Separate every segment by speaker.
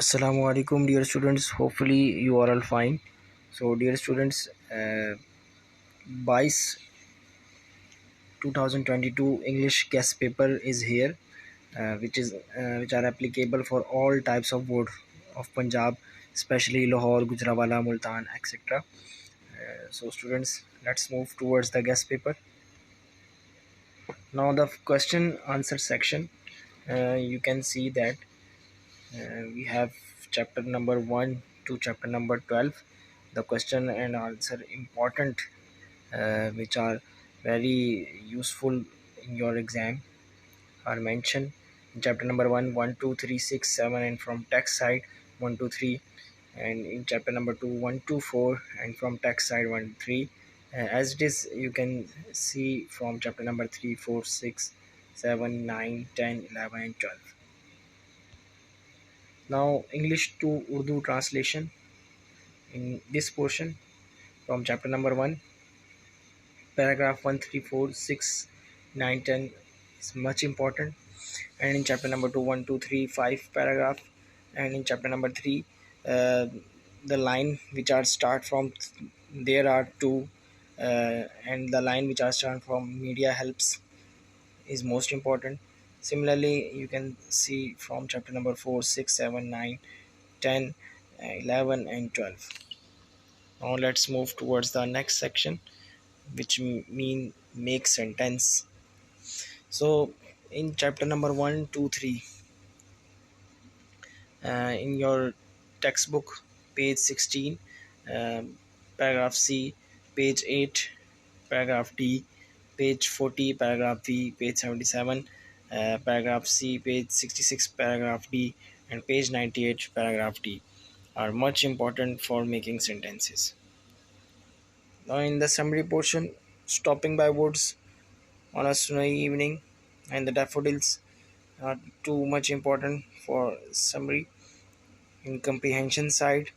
Speaker 1: Assalamu alaikum, dear students. Hopefully, you are all fine. So, dear students, BISE 2022 English guest paper is here, which are applicable for all types of board of Punjab, especially Lahore, Gujranwala, Multan, etc. So, students, let's move towards the guest paper. Now, the question answer section. You can see that we have chapter number 1 to chapter number 12, the question and answer important, which are very useful in your exam, are mentioned in chapter number 1, 1, 2, 3, 6, 7, and from text side 1, 2, 3, and in chapter number 2, 1, 2, 4, and from text side 1, 3. As it is, you can see from chapter number 3, 4, 6, 7, 9, 10, 11, and 12. Now, English to Urdu translation in this portion from chapter number 1, paragraph 1, 3, 4, 6, 9, 10 is much important. And in chapter number 2, 1, 2, 3, 5 paragraph. And in chapter number 3, uh, the line which are start from there are two, and the line which are start from media helps is most important. Similarly, you can see from chapter number 4, 6, 7, 9, 10, 11, and 12. Now let's move towards the next section, which mean make sentence. So in chapter number 1, 2, 3, in your textbook, page 16, paragraph C, page 8, paragraph D, page 40, paragraph B, page 77, paragraph C, page 66, paragraph D, and page 98, paragraph D are much important for making sentences. Now, in the summary portion, stopping by woods on a snowy evening and the daffodils are too much important for summary. In comprehension side,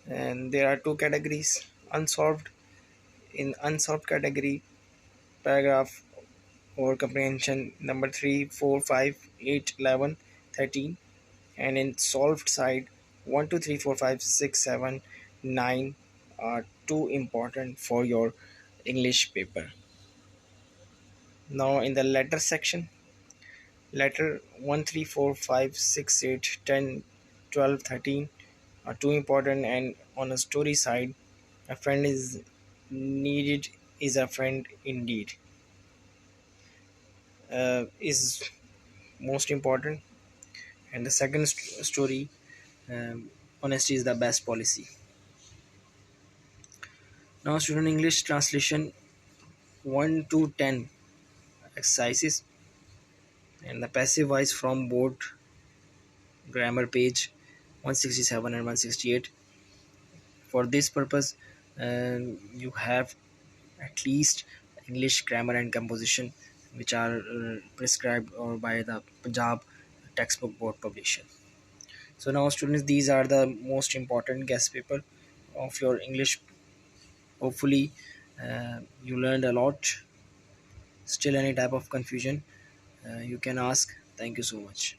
Speaker 1: and there are two categories: unsolved. In unsolved category, paragraph or comprehension number 3, 4, 5, 8, 11, 13, and in solved side 1, 2, 3, 4, 5, 6, 7, 9 are too important for your English paper. Now in the letter section, letter 1, 3, 4, 5, 6, 8, 10, 12, 13 are too important, and on a story side, a friend is needed is a friend indeed, is most important. And the second story, honesty is the best policy. Now student English translation 1 to 10 exercises, and the passive voice from board grammar page 167 and 168. For this purpose, you have at least English grammar and composition, which are prescribed or by the Punjab textbook board publisher. So now students, these are the most important guest paper of your English. Hopefully you learned a lot. Still any type of confusion, you can ask. Thank you so much.